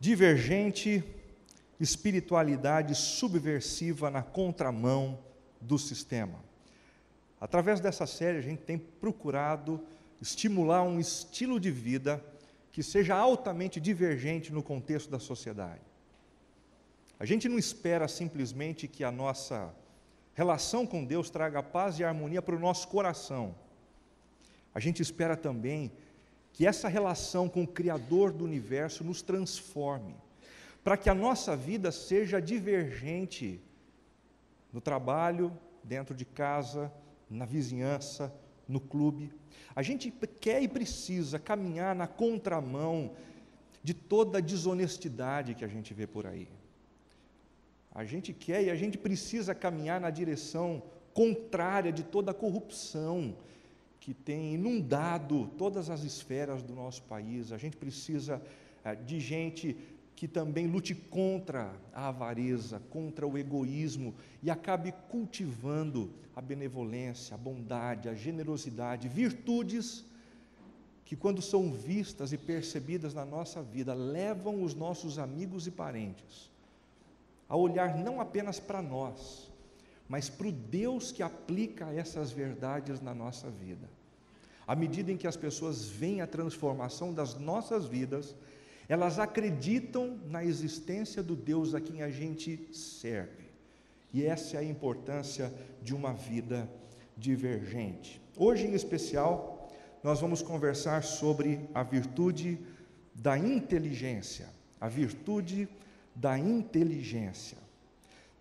Divergente, espiritualidade subversiva na contramão do sistema. Através dessa série, a gente tem procurado estimular um estilo de vida que seja altamente divergente no contexto da sociedade. A gente não espera simplesmente que a nossa relação com Deus traga paz e harmonia para o nosso coração. A gente espera também que essa relação com o Criador do universo nos transforme, para que a nossa vida seja divergente no trabalho, dentro de casa, na vizinhança, no clube. A gente quer e precisa caminhar na contramão de toda a desonestidade que a gente vê por aí. A gente quer e a gente precisa caminhar na direção contrária de toda a corrupção que tem inundado todas as esferas do nosso país. A gente precisa de gente que também lute contra a avareza, contra o egoísmo e acabe cultivando a benevolência, a bondade, a generosidade, virtudes que, quando são vistas e percebidas na nossa vida, levam os nossos amigos e parentes a olhar não apenas para nós, mas para o Deus que aplica essas verdades na nossa vida. À medida em que as pessoas veem a transformação das nossas vidas, elas acreditam na existência do Deus a quem a gente serve. E essa é a importância de uma vida divergente. Hoje, em especial, nós vamos conversar sobre a virtude da inteligência. A virtude da inteligência.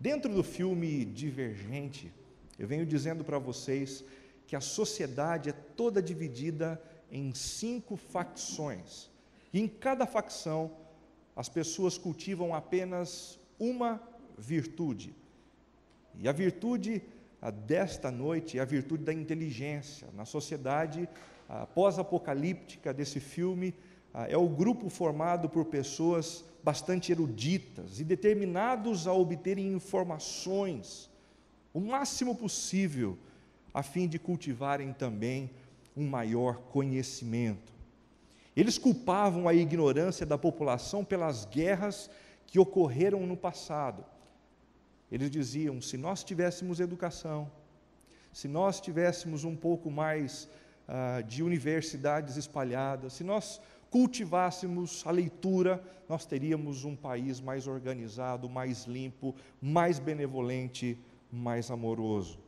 Dentro do filme Divergente, eu venho dizendo para vocês que a sociedade é toda dividida em 5 facções. E em cada facção, as pessoas cultivam apenas uma virtude. E a virtude desta noite é a virtude da inteligência. Na sociedade pós-apocalíptica desse filme, é o grupo formado por pessoas bastante eruditas e determinados a obterem informações o máximo possível, a fim de cultivarem também um maior conhecimento. Eles culpavam a ignorância da população pelas guerras que ocorreram no passado. Eles diziam: se nós tivéssemos educação, se nós tivéssemos um pouco mais de universidades espalhadas, se nós cultivássemos a leitura, nós teríamos um país mais organizado, mais limpo, mais benevolente, mais amoroso.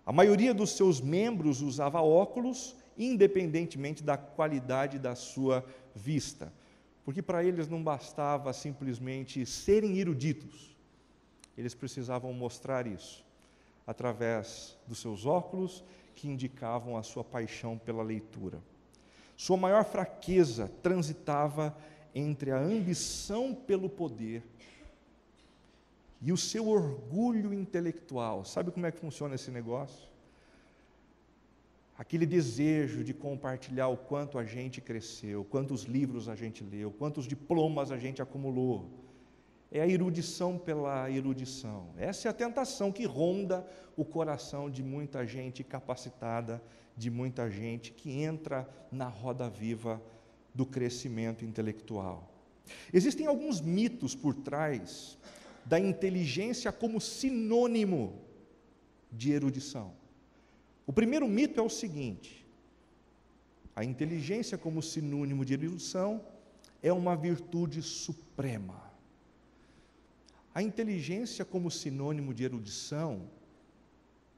A maioria dos seus membros usava óculos, independentemente da qualidade da sua vista, porque para eles não bastava simplesmente serem eruditos, eles precisavam mostrar isso através dos seus óculos, que indicavam a sua paixão pela leitura. Sua maior fraqueza transitava entre a ambição pelo poder e o seu orgulho intelectual. Sabe como é que funciona esse negócio? Aquele desejo de compartilhar o quanto a gente cresceu, quantos livros a gente leu, quantos diplomas a gente acumulou. É a erudição pela erudição. Essa é a tentação que ronda o coração de muita gente capacitada, de muita gente que entra na roda viva do crescimento intelectual. Existem alguns mitos por trás da inteligência como sinônimo de erudição. O primeiro mito é o seguinte: a inteligência como sinônimo de erudição é uma virtude suprema. A inteligência como sinônimo de erudição,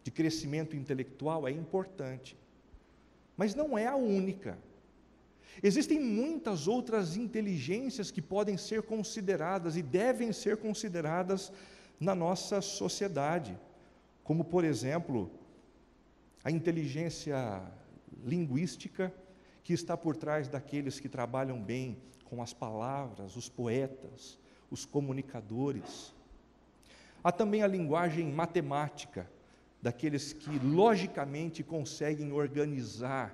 de crescimento intelectual, é importante, mas não é a única. Existem muitas outras inteligências que podem ser consideradas e devem ser consideradas na nossa sociedade, como, por exemplo, a inteligência linguística, que está por trás daqueles que trabalham bem com as palavras, os poetas, os comunicadores. Há também a linguagem matemática, daqueles que logicamente conseguem organizar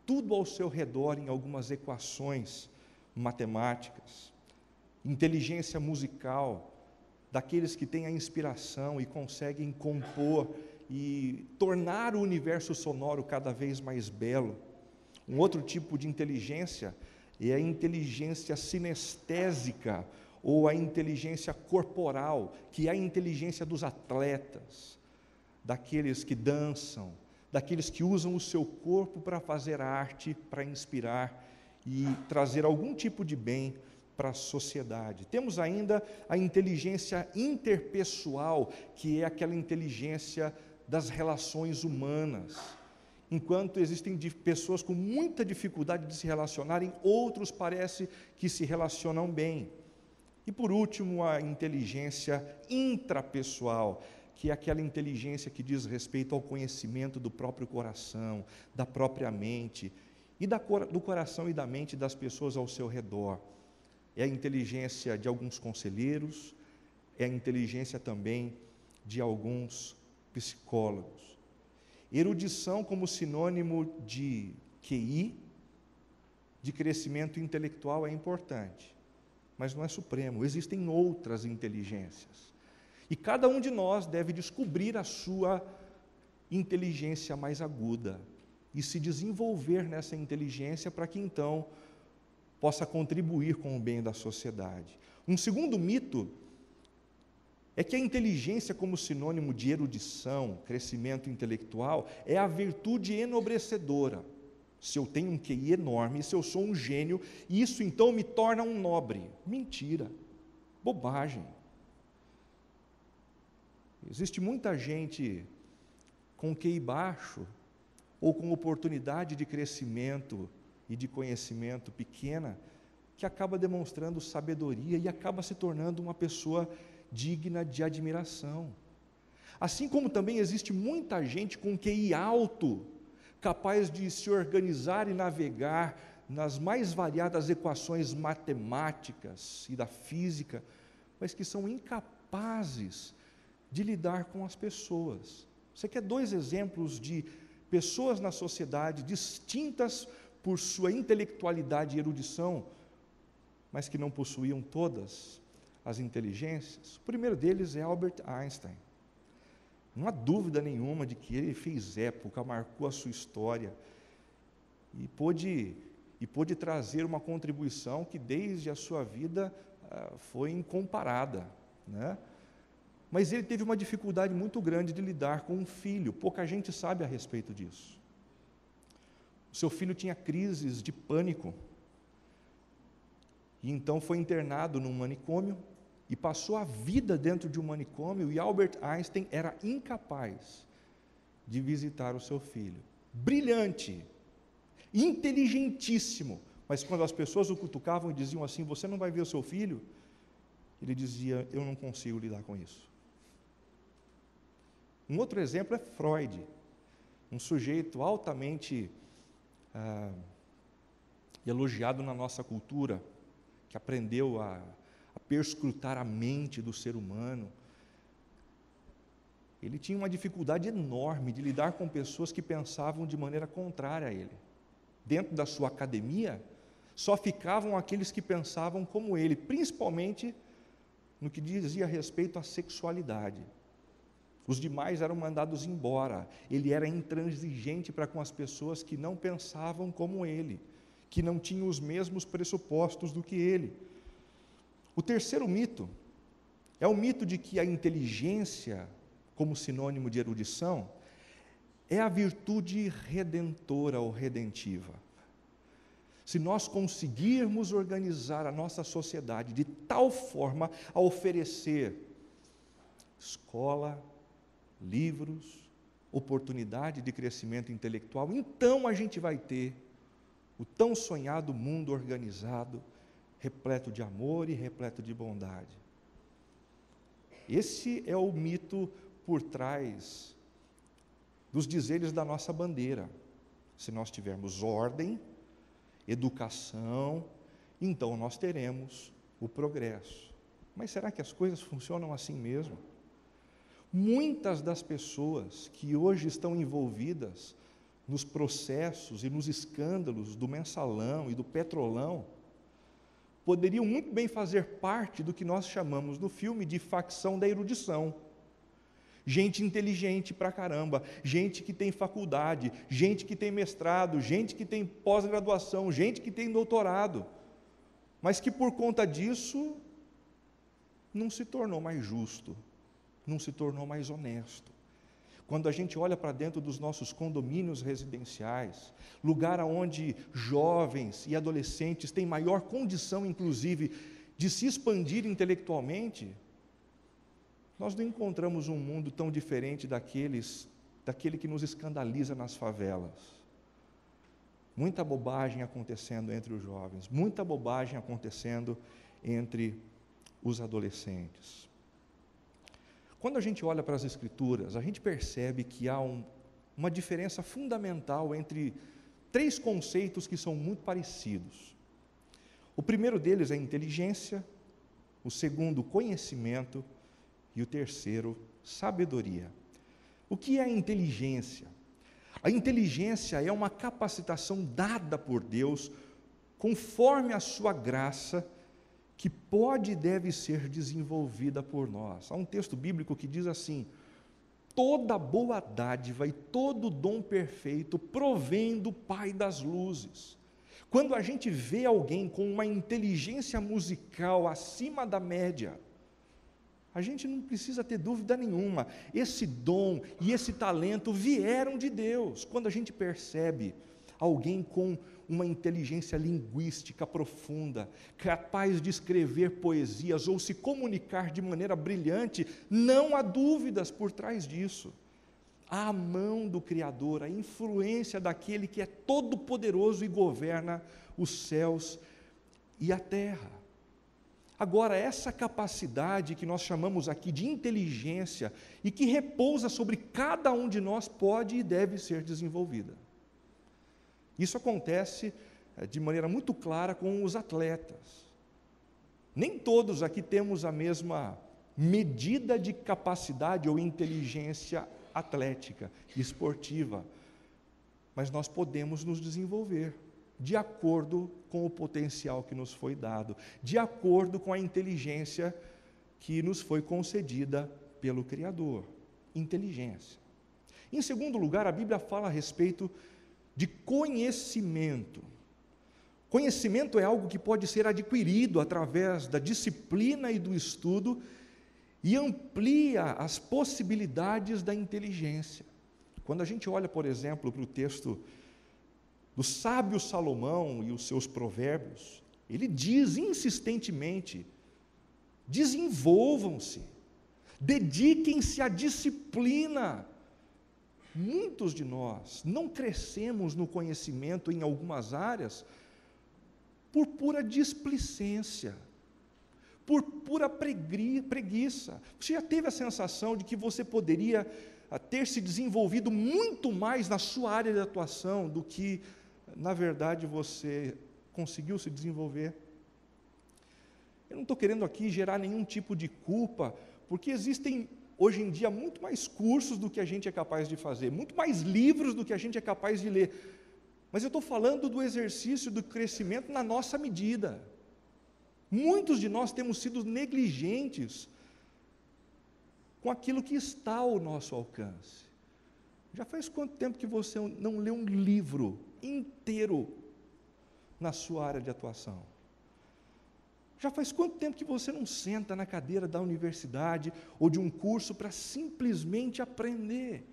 tudo ao seu redor em algumas equações matemáticas. Inteligência musical, daqueles que têm a inspiração e conseguem compor e tornar o universo sonoro cada vez mais belo. Um outro tipo de inteligência é a inteligência sinestésica, ou a inteligência corporal, que é a inteligência dos atletas, daqueles que dançam, daqueles que usam o seu corpo para fazer arte, para inspirar e trazer algum tipo de bem para a sociedade. Temos ainda a inteligência interpessoal, que é aquela inteligência das relações humanas. Enquanto existem pessoas com muita dificuldade de se relacionarem, outros parece que se relacionam bem. E por último, a inteligência intrapessoal, que é aquela inteligência que diz respeito ao conhecimento do próprio coração, da própria mente, e do coração e da mente das pessoas ao seu redor. É a inteligência de alguns conselheiros, é a inteligência também de alguns psicólogos. Erudição como sinônimo de QI, de crescimento intelectual, é importante, mas não é supremo. Existem outras inteligências. E cada um de nós deve descobrir a sua inteligência mais aguda e se desenvolver nessa inteligência para que então possa contribuir com o bem da sociedade. Um segundo mito é que a inteligência como sinônimo de erudição, crescimento intelectual, é a virtude enobrecedora. Se eu tenho um QI enorme, se eu sou um gênio, isso então me torna um nobre. Mentira, bobagem. Existe muita gente com QI baixo, ou com oportunidade de crescimento e de conhecimento pequena, que acaba demonstrando sabedoria e acaba se tornando uma pessoa digna de admiração. Assim como também existe muita gente com QI alto, capaz de se organizar e navegar nas mais variadas equações matemáticas e da física, mas que são incapazes de lidar com as pessoas. Você quer dois exemplos de pessoas na sociedade distintas por sua intelectualidade e erudição, mas que não possuíam todas as inteligências? O primeiro deles é Albert Einstein. Não há dúvida nenhuma de que ele fez época, marcou a sua história e pôde trazer uma contribuição que desde a sua vida foi incomparada, né? Mas ele teve uma dificuldade muito grande de lidar com um filho. Pouca gente sabe a respeito disso. O seu filho tinha crises de pânico e então foi internado num manicômio e passou a vida dentro de um manicômio, e Albert Einstein era incapaz de visitar o seu filho. Brilhante, inteligentíssimo, mas quando as pessoas o cutucavam e diziam assim: você não vai ver o seu filho? Ele dizia: eu não consigo lidar com isso. Um outro exemplo é Freud, um sujeito altamente elogiado na nossa cultura, que aprendeu a perscrutar a mente do ser humano. Ele tinha uma dificuldade enorme de lidar com pessoas que pensavam de maneira contrária a ele. Dentro da sua academia, só ficavam aqueles que pensavam como ele, principalmente no que dizia respeito à sexualidade. Os demais eram mandados embora. Ele era intransigente para com as pessoas que não pensavam como ele, que não tinham os mesmos pressupostos do que ele. O terceiro mito é o mito de que a inteligência, como sinônimo de erudição, é a virtude redentora ou redentiva. Se nós conseguirmos organizar a nossa sociedade de tal forma a oferecer escola, livros, oportunidade de crescimento intelectual, então a gente vai ter o tão sonhado mundo organizado, repleto de amor e repleto de bondade. Esse é o mito por trás dos dizeres da nossa bandeira. Se nós tivermos ordem, educação, então nós teremos o progresso. Mas será que as coisas funcionam assim mesmo? Muitas das pessoas que hoje estão envolvidas nos processos e nos escândalos do Mensalão e do Petrolão poderiam muito bem fazer parte do que nós chamamos no filme de facção da erudição. gente inteligente pra caramba, gente que tem faculdade, gente que tem mestrado, gente que tem pós-graduação, gente que tem doutorado, mas que por conta disso não se tornou mais justo, não se tornou mais honesto. Quando a gente olha para dentro dos nossos condomínios residenciais, lugar onde jovens e adolescentes têm maior condição, inclusive, de se expandir intelectualmente, nós não encontramos um mundo tão diferente daquele que nos escandaliza nas favelas. Muita bobagem acontecendo entre os jovens, muita bobagem acontecendo entre os adolescentes. Quando a gente olha para as Escrituras, a gente percebe que há uma diferença fundamental entre 3 conceitos que são muito parecidos. O primeiro deles é inteligência, o segundo, conhecimento, e o terceiro, sabedoria. O que é a inteligência? A inteligência é uma capacitação dada por Deus, conforme a sua graça, que pode e deve ser desenvolvida por nós. Há um texto bíblico que diz assim: toda boa dádiva e todo dom perfeito provém do Pai das luzes. Quando a gente vê alguém com uma inteligência musical acima da média, a gente não precisa ter dúvida nenhuma, esse dom e esse talento vieram de Deus. Quando a gente percebe alguém com uma inteligência linguística profunda, capaz de escrever poesias ou se comunicar de maneira brilhante, não há dúvidas por trás disso. Há a mão do Criador, a influência daquele que é todo-poderoso e governa os céus e a terra. Agora, essa capacidade que nós chamamos aqui de inteligência e que repousa sobre cada um de nós pode e deve ser desenvolvida. Isso acontece de maneira muito clara com os atletas. Nem todos aqui temos a mesma medida de capacidade ou inteligência atlética e esportiva, mas nós podemos nos desenvolver de acordo com o potencial que nos foi dado, de acordo com a inteligência que nos foi concedida pelo Criador. Inteligência. Em segundo lugar, a Bíblia fala a respeito de conhecimento. Conhecimento é algo que pode ser adquirido através da disciplina e do estudo e amplia as possibilidades da inteligência. Quando a gente olha, por exemplo, para o texto do sábio Salomão e os seus provérbios, ele diz insistentemente: desenvolvam-se, dediquem-se à disciplina. Muitos de nós não crescemos no conhecimento em algumas áreas por pura displicência, por pura preguiça. Você já teve a sensação de que você poderia ter se desenvolvido muito mais na sua área de atuação do que, na verdade, você conseguiu se desenvolver? Eu não estou querendo aqui gerar nenhum tipo de culpa, porque existem hoje em dia muito mais cursos do que a gente é capaz de fazer, muito mais livros do que a gente é capaz de ler. Mas eu estou falando do exercício do crescimento na nossa medida. Muitos de nós temos sido negligentes com aquilo que está ao nosso alcance. Já faz quanto tempo que você não lê um livro inteiro na sua área de atuação? Já faz quanto tempo que você não senta na cadeira da universidade ou de um curso para simplesmente aprender?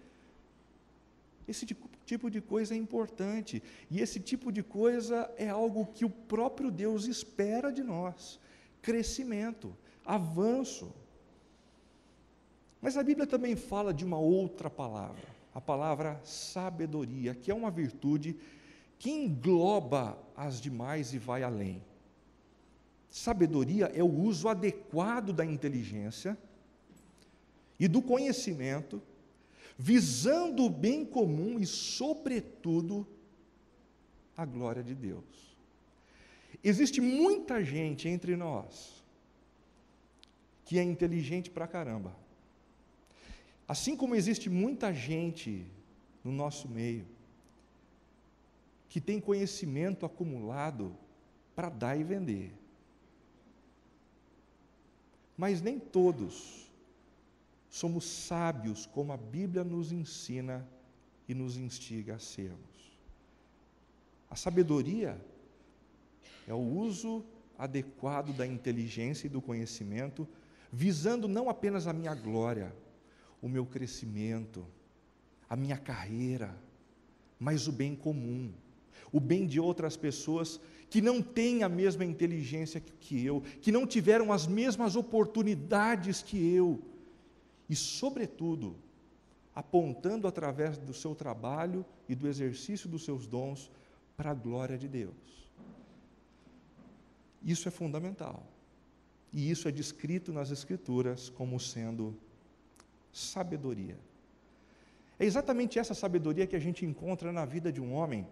Esse tipo de coisa é importante, e esse tipo de coisa é algo que o próprio Deus espera de nós: crescimento, avanço. Mas a Bíblia também fala de uma outra palavra, a palavra sabedoria, que é uma virtude que engloba as demais e vai além. Sabedoria é o uso adequado da inteligência e do conhecimento, visando o bem comum e, sobretudo, a glória de Deus. Existe muita gente entre nós que é inteligente pra caramba. Assim como existe muita gente no nosso meio que tem conhecimento acumulado para dar e vender. Mas nem todos somos sábios como a Bíblia nos ensina e nos instiga a sermos. A sabedoria é o uso adequado da inteligência e do conhecimento, visando não apenas a minha glória, o meu crescimento, a minha carreira, mas o bem comum, o bem de outras pessoas que não têm a mesma inteligência que eu, que não tiveram as mesmas oportunidades que eu, e, sobretudo, apontando através do seu trabalho e do exercício dos seus dons para a glória de Deus. Isso é fundamental, e isso é descrito nas Escrituras como sendo sabedoria. É exatamente essa sabedoria que a gente encontra na vida de um homem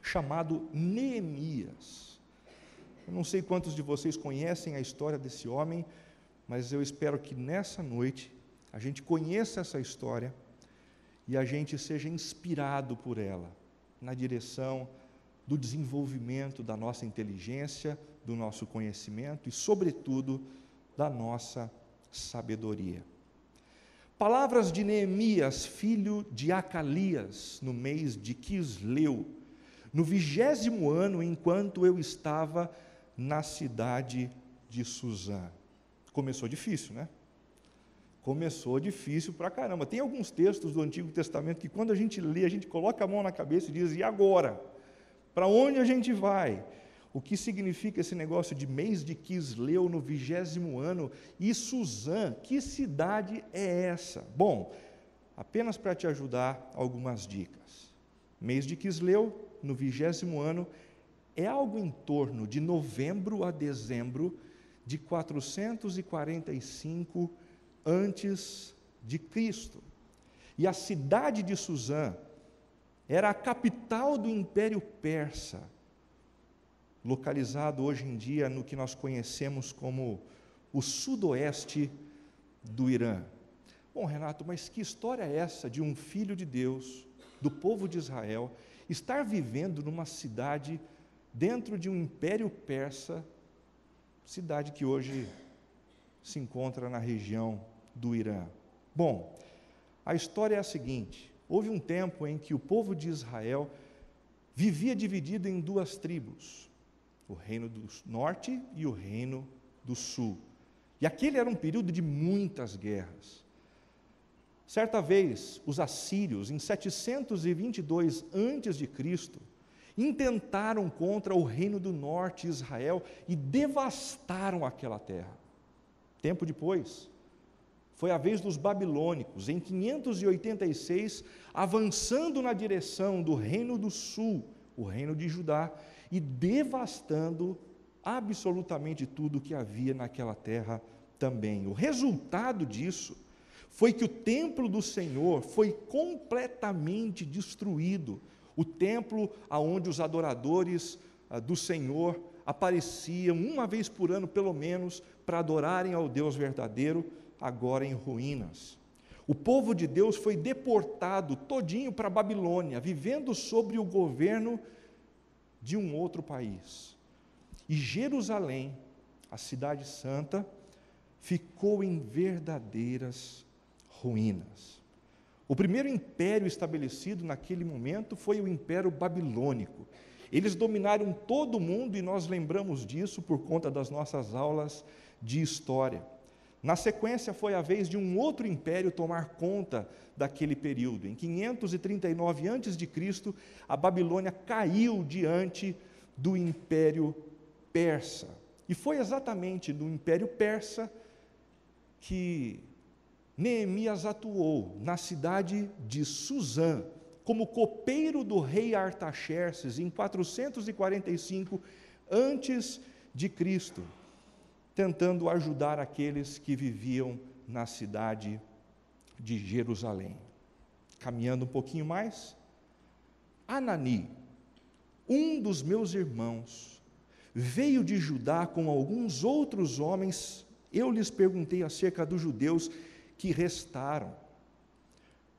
chamado Neemias. Eu não sei quantos de vocês conhecem a história desse homem, mas eu espero que nessa noite a gente conheça essa história e a gente seja inspirado por ela, na direção do desenvolvimento da nossa inteligência, do nosso conhecimento e, sobretudo, da nossa sabedoria. Palavras de Neemias, filho de Acalias, no mês de Quisleu, no 20º ano, enquanto eu estava na cidade de Suzã. Começou difícil, né? Começou difícil pra caramba. Tem alguns textos do Antigo Testamento que, quando a gente lê, a gente coloca a mão na cabeça e diz: e agora? Para onde a gente vai? O que significa esse negócio de mês de Quisleu no 20º ano? E Suzã, que cidade é essa? Bom, apenas para te ajudar, algumas dicas. Mês de Quisleu, no 20º ano, é algo em torno de novembro a dezembro de 445 antes de Cristo. E a cidade de Suzã era a capital do Império Persa, localizado hoje em dia no que nós conhecemos como o sudoeste do Irã. Bom, Renato, mas que história é essa de um filho de Deus, do povo de Israel, estar vivendo numa cidade dentro de um império persa, cidade que hoje se encontra na região do Irã? Bom, a história é a seguinte: houve um tempo em que o povo de Israel vivia dividido em duas tribos, o reino do norte e o reino do sul. E aquele era um período de muitas guerras. Certa vez, os assírios, em 722 a.C., intentaram contra o reino do norte, Israel, e devastaram aquela terra. Tempo depois, foi a vez dos babilônicos, em 586, avançando na direção do reino do sul, o reino de Judá, e devastando absolutamente tudo que havia naquela terra também. O resultado disso foi que o templo do Senhor foi completamente destruído, o templo aonde os adoradores do Senhor apareciam uma vez por ano, pelo menos, para adorarem ao Deus verdadeiro, agora em ruínas. O povo de Deus foi deportado todinho para a Babilônia, vivendo sob o governo de um outro país. E Jerusalém, a cidade santa, ficou em verdadeiras ruínas. O primeiro império estabelecido naquele momento foi o Império Babilônico. Eles dominaram todo o mundo e nós lembramos disso por conta das nossas aulas de história. Na sequência, foi a vez de um outro império tomar conta daquele período. Em 539 a.C., a Babilônia caiu diante do Império Persa. E foi exatamente no Império Persa que Neemias atuou, na cidade de Suzã, como copeiro do rei Artaxerxes, em 445 a.C., tentando ajudar aqueles que viviam na cidade de Jerusalém. Caminhando um pouquinho mais, Anani, um dos meus irmãos, veio de Judá com alguns outros homens. Eu lhes perguntei acerca dos judeus que restaram,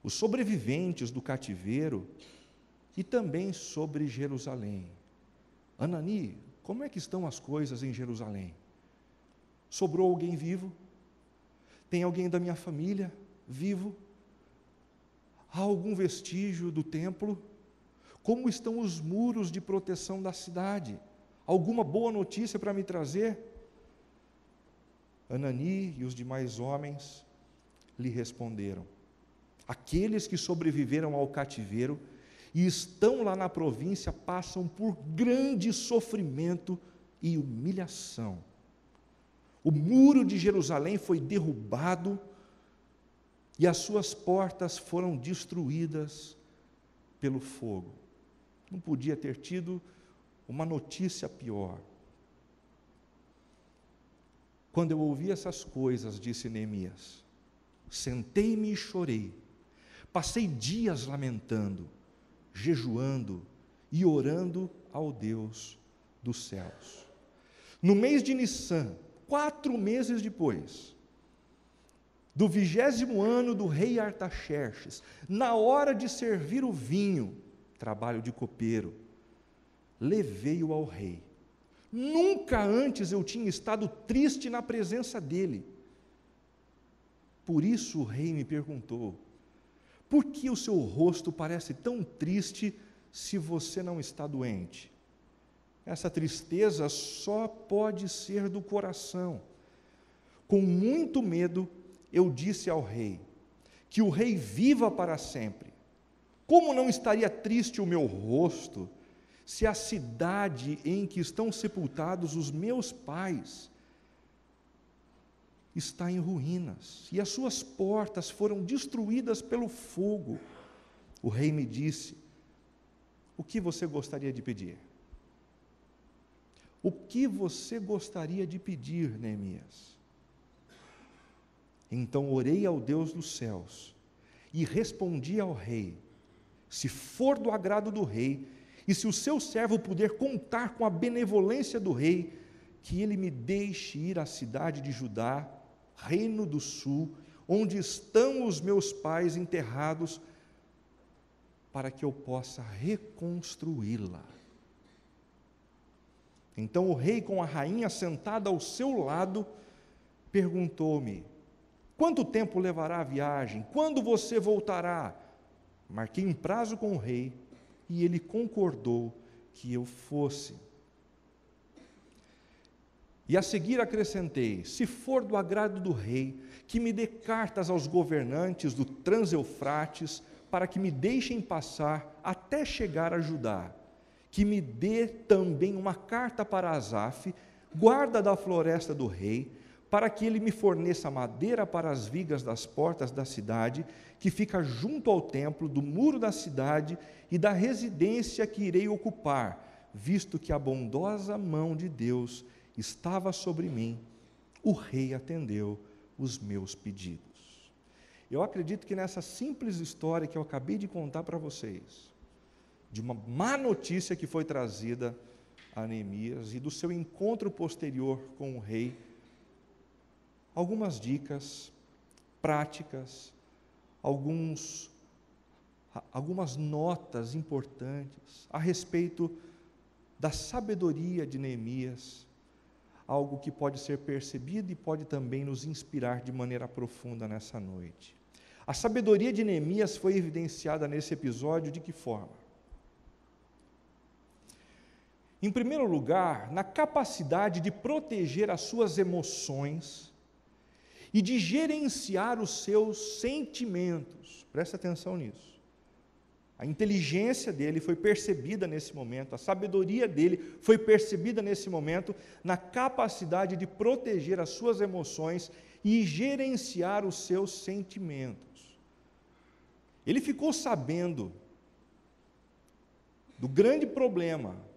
os sobreviventes do cativeiro, e também sobre Jerusalém. Anani, como é que estão as coisas em Jerusalém? Sobrou alguém vivo? Tem alguém da minha família vivo? Há algum vestígio do templo? Como estão os muros de proteção da cidade? Alguma boa notícia para me trazer? Anani e os demais homens lhe responderam: aqueles que sobreviveram ao cativeiro e estão lá na província passam por grande sofrimento e humilhação. O muro de Jerusalém foi derrubado e as suas portas foram destruídas pelo fogo. Não podia ter tido uma notícia pior. Quando eu ouvi essas coisas, disse Neemias, sentei-me e chorei. Passei dias lamentando, jejuando e orando ao Deus dos céus. No mês de Nissan, 4 meses depois, do 20º ano do rei Artaxerxes, na hora de servir o vinho, trabalho de copeiro, levei-o ao rei. Nunca antes eu tinha estado triste na presença dele. Por isso o rei me perguntou: por que o seu rosto parece tão triste se você não está doente? Essa tristeza só pode ser do coração. Com muito medo, eu disse ao rei: que o rei viva para sempre. Como não estaria triste o meu rosto, se a cidade em que estão sepultados os meus pais está em ruínas, e as suas portas foram destruídas pelo fogo? O rei me disse: o que você gostaria de pedir? O que você gostaria de pedir, Neemias? Então orei ao Deus dos céus e respondi ao rei: se for do agrado do rei, e se o seu servo puder contar com a benevolência do rei, que ele me deixe ir à cidade de Judá, reino do sul, onde estão os meus pais enterrados, para que eu possa reconstruí-la. Então o rei, com a rainha sentada ao seu lado, perguntou-me: quanto tempo levará a viagem? Quando você voltará? Marquei um prazo com o rei e ele concordou que eu fosse. E a seguir acrescentei: se for do agrado do rei, que me dê cartas aos governantes do Trans-Eufrates, para que me deixem passar até chegar a Judá. Que me dê também uma carta para Asaf, guarda da floresta do rei, para que ele me forneça madeira para as vigas das portas da cidade, que fica junto ao templo, do muro da cidade e da residência que irei ocupar, visto que a bondosa mão de Deus estava sobre mim. O rei atendeu os meus pedidos. Eu acredito que nessa simples história que eu acabei de contar para vocês, de uma má notícia que foi trazida a Neemias e do seu encontro posterior com o rei, algumas dicas práticas, algumas notas importantes a respeito da sabedoria de Neemias, algo que pode ser percebido e pode também nos inspirar de maneira profunda nessa noite. A sabedoria de Neemias foi evidenciada nesse episódio de que forma? Em primeiro lugar, na capacidade de proteger as suas emoções e de gerenciar os seus sentimentos. Presta atenção nisso. A inteligência dele foi percebida nesse momento, a sabedoria dele foi percebida nesse momento, na capacidade de proteger as suas emoções e gerenciar os seus sentimentos. Ele ficou sabendo do grande problema,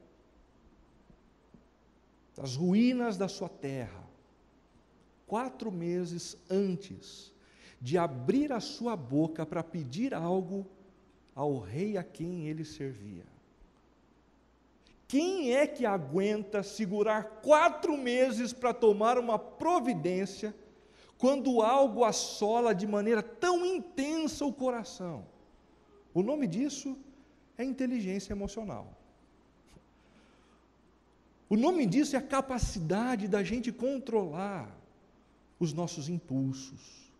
das ruínas da sua terra, 4 meses antes de abrir a sua boca para pedir algo ao rei a quem ele servia. Quem é que aguenta segurar 4 meses para tomar uma providência, quando algo assola de maneira tão intensa o coração? O nome disso é inteligência emocional. O nome disso é a capacidade da gente controlar os nossos impulsos,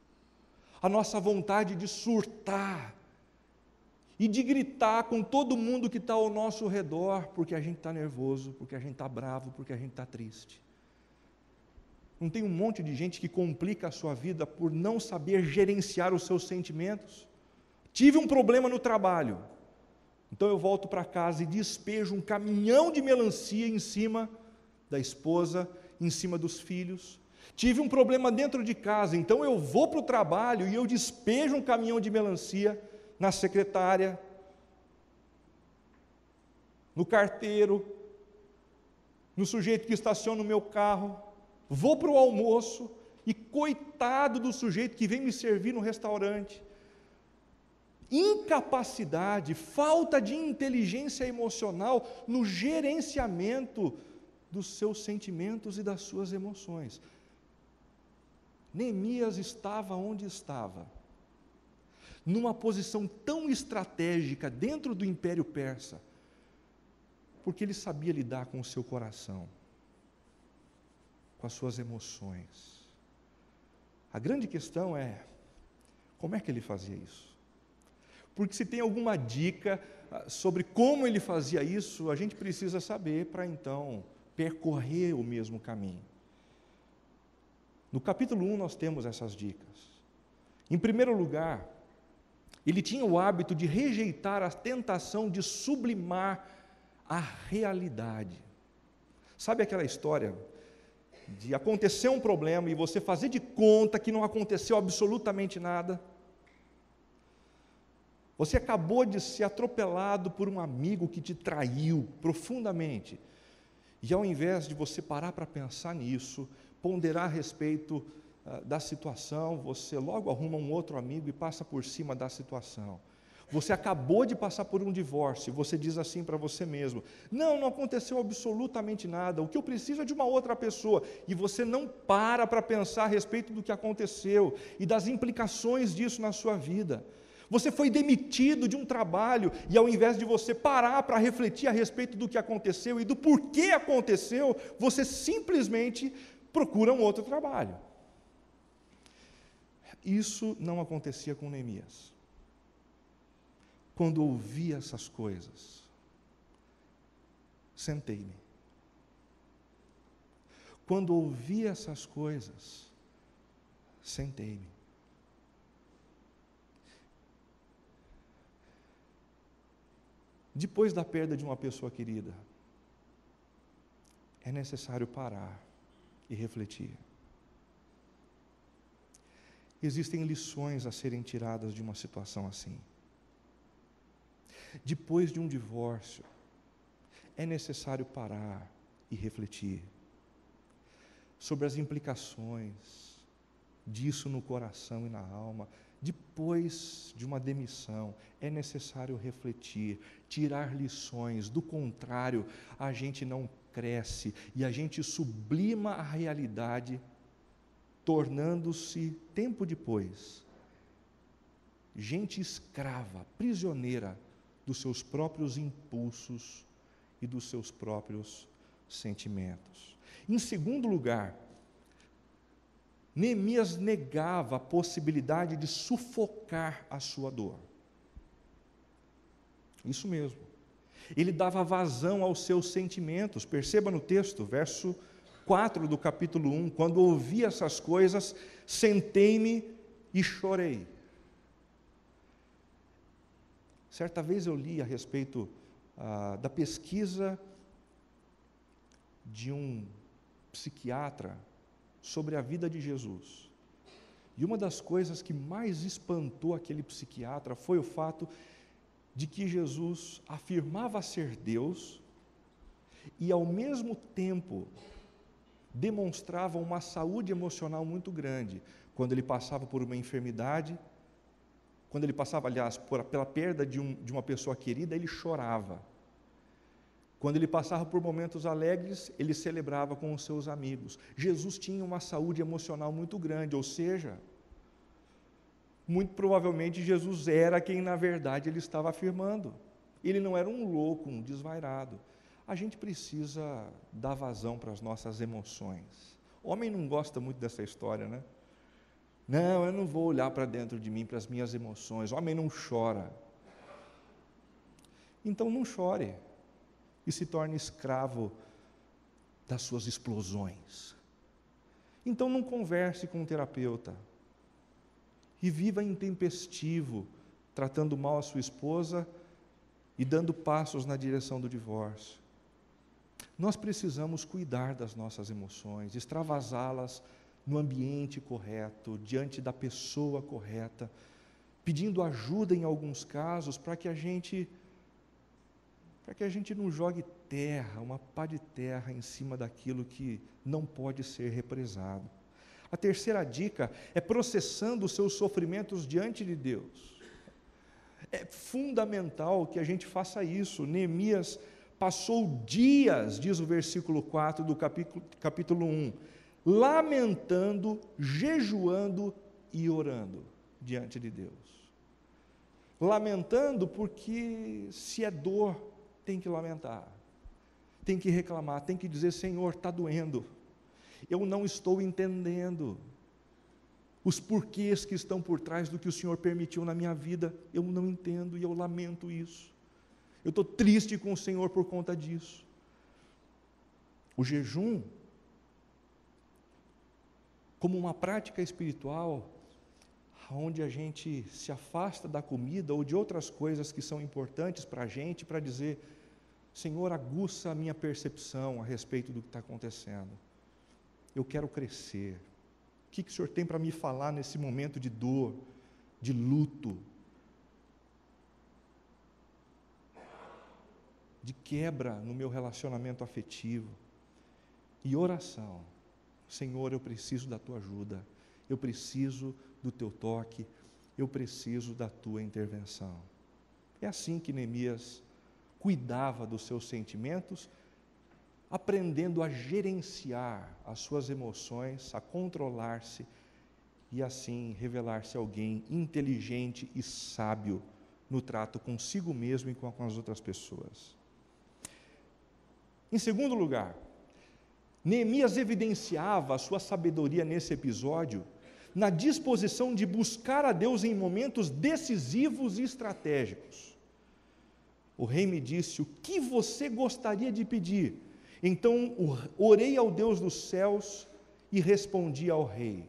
a nossa vontade de surtar e de gritar com todo mundo que está ao nosso redor, porque a gente está nervoso, porque a gente está bravo, porque a gente está triste. Não tem um monte de gente que complica a sua vida por não saber gerenciar os seus sentimentos? Tive um problema no trabalho, então eu volto para casa e despejo um caminhão de melancia em cima da esposa, em cima dos filhos. Tive um problema dentro de casa, então eu vou para o trabalho e eu despejo um caminhão de melancia na secretária, no carteiro, no sujeito que estaciona o meu carro. Vou para o almoço e coitado do sujeito que vem me servir no restaurante. Incapacidade, falta de inteligência emocional no gerenciamento dos seus sentimentos e das suas emoções. Neemias estava onde estava, numa posição tão estratégica dentro do Império Persa, porque ele sabia lidar com o seu coração, com as suas emoções. A grande questão é, como é que ele fazia isso? Porque se tem alguma dica sobre como ele fazia isso, a gente precisa saber para então percorrer o mesmo caminho. No capítulo 1 nós temos essas dicas. Em primeiro lugar, ele tinha o hábito de rejeitar a tentação de sublimar a realidade. Sabe aquela história de acontecer um problema e você fazer de conta que não aconteceu absolutamente nada? Você acabou de ser atropelado por um amigo que te traiu profundamente. E ao invés de você parar para pensar nisso, ponderar a respeito da situação, você logo arruma um outro amigo e passa por cima da situação. Você acabou de passar por um divórcio, você diz assim para você mesmo: não aconteceu absolutamente nada, o que eu preciso é de uma outra pessoa. E você não para pensar a respeito do que aconteceu e das implicações disso na sua vida. Você foi demitido de um trabalho e ao invés de você parar para refletir a respeito do que aconteceu e do porquê aconteceu, você simplesmente procura um outro trabalho. Isso não acontecia com Neemias. Quando ouvi essas coisas, sentei-me. Quando ouvi essas coisas, sentei-me. Depois da perda de uma pessoa querida, é necessário parar e refletir. Existem lições a serem tiradas de uma situação assim. Depois de um divórcio, é necessário parar e refletir sobre as implicações disso no coração e na alma. Depois de uma demissão, é necessário refletir, tirar lições. Do contrário, a gente não cresce e a gente sublima a realidade, tornando-se, tempo depois, gente escrava, prisioneira dos seus próprios impulsos e dos seus próprios sentimentos. Em segundo lugar, Neemias negava a possibilidade de sufocar a sua dor. Isso mesmo. Ele dava vazão aos seus sentimentos. Perceba no texto, verso 4 do capítulo 1, quando ouvi essas coisas, sentei-me e chorei. Certa vez eu li a respeito da pesquisa de um psiquiatra sobre a vida de Jesus. E uma das coisas que mais espantou aquele psiquiatra foi o fato de que Jesus afirmava ser Deus e, ao mesmo tempo, demonstrava uma saúde emocional muito grande. Quando ele passava por uma enfermidade, quando ele passava, aliás, pela perda de uma pessoa querida, ele chorava. Quando ele passava por momentos alegres, ele celebrava com os seus amigos. Jesus tinha uma saúde emocional muito grande, ou seja, muito provavelmente Jesus era quem na verdade ele estava afirmando. Ele não era um louco, um desvairado. A gente precisa dar vazão para as nossas emoções. O homem não gosta muito dessa história, né? Não, eu não vou olhar para dentro de mim, para as minhas emoções. O homem não chora. Então não chore e se torne escravo das suas explosões. Então não converse com um terapeuta e viva intempestivo, tratando mal a sua esposa e dando passos na direção do divórcio. Nós precisamos cuidar das nossas emoções, extravasá-las no ambiente correto, diante da pessoa correta, pedindo ajuda em alguns casos para que a gente não jogue terra, uma pá de terra em cima daquilo que não pode ser represado. A terceira dica é processando os seus sofrimentos diante de Deus. É fundamental que a gente faça isso. Neemias passou dias, diz o versículo 4 do capítulo 1, lamentando, jejuando e orando diante de Deus. Lamentando porque se é dor, tem que lamentar, tem que reclamar, tem que dizer: Senhor, está doendo, eu não estou entendendo os porquês que estão por trás do que o Senhor permitiu na minha vida, eu não entendo e eu lamento isso, eu estou triste com o Senhor por conta disso. O jejum, como uma prática espiritual, onde a gente se afasta da comida ou de outras coisas que são importantes para a gente, para dizer: Senhor, aguça a minha percepção a respeito do que está acontecendo, eu quero crescer. O que o Senhor tem para me falar nesse momento de dor, de luto, de quebra no meu relacionamento afetivo? E oração: Senhor, eu preciso da Tua ajuda, eu preciso do Teu toque, eu preciso da Tua intervenção. É assim que Neemias cuidava dos seus sentimentos, aprendendo a gerenciar as suas emoções, a controlar-se e assim revelar-se alguém inteligente e sábio no trato consigo mesmo e com as outras pessoas. Em segundo lugar, Neemias evidenciava a sua sabedoria nesse episódio na disposição de buscar a Deus em momentos decisivos e estratégicos. O rei me disse: o que você gostaria de pedir? Então orei ao Deus dos céus e respondi ao rei.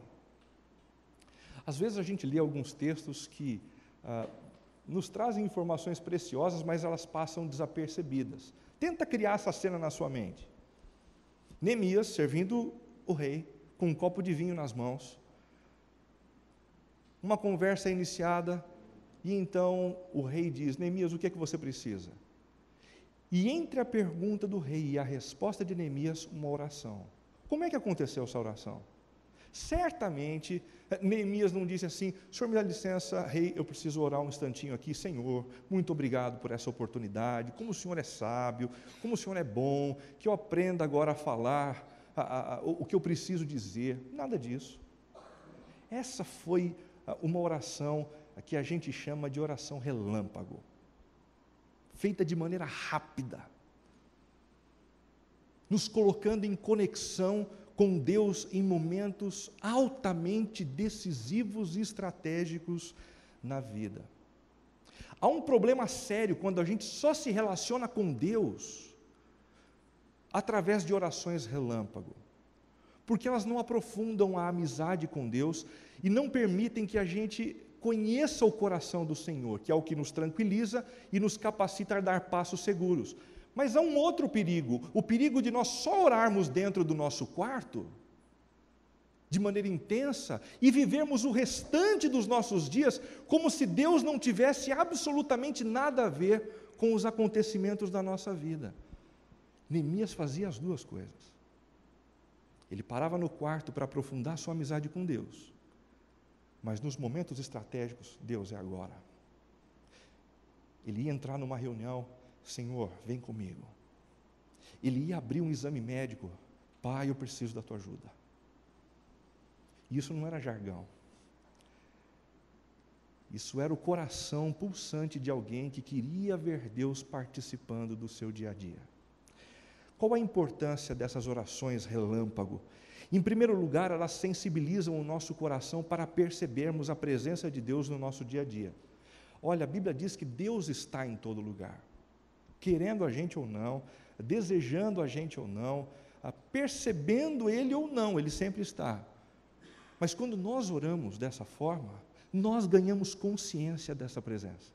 Às vezes a gente lê alguns textos que nos trazem informações preciosas, mas elas passam desapercebidas. Tenta criar essa cena na sua mente. Neemias servindo o rei, com um copo de vinho nas mãos, uma conversa iniciada, e então o rei diz: Neemias, o que é que você precisa? E entre a pergunta do rei e a resposta de Neemias, uma oração. Como é que aconteceu essa oração? Certamente, Neemias não disse assim: Senhor, me dá licença, rei, eu preciso orar um instantinho aqui. Senhor, muito obrigado por essa oportunidade, como o Senhor é sábio, como o Senhor é bom, que eu aprenda agora a falar o que eu preciso dizer. Nada disso. Essa foi uma oração que a gente chama de oração relâmpago, feita de maneira rápida, nos colocando em conexão com Deus em momentos altamente decisivos e estratégicos na vida. Há um problema sério quando a gente só se relaciona com Deus através de orações relâmpago, porque elas não aprofundam a amizade com Deus e não permitem que a gente conheça o coração do Senhor, que é o que nos tranquiliza e nos capacita a dar passos seguros. Mas há um outro perigo, o perigo de nós só orarmos dentro do nosso quarto, de maneira intensa, e vivermos o restante dos nossos dias como se Deus não tivesse absolutamente nada a ver com os acontecimentos da nossa vida. Neemias fazia as duas coisas. Ele parava no quarto para aprofundar sua amizade com Deus, mas nos momentos estratégicos, Deus é agora. Ele ia entrar numa reunião: Senhor, vem comigo. Ele ia abrir um exame médico: Pai, eu preciso da tua ajuda. E isso não era jargão. Isso era o coração pulsante de alguém que queria ver Deus participando do seu dia a dia. Qual a importância dessas orações relâmpago? Em primeiro lugar, elas sensibilizam o nosso coração para percebermos a presença de Deus no nosso dia a dia. Olha, a Bíblia diz que Deus está em todo lugar, querendo a gente ou não, desejando a gente ou não, percebendo Ele ou não, Ele sempre está. Mas quando nós oramos dessa forma, nós ganhamos consciência dessa presença.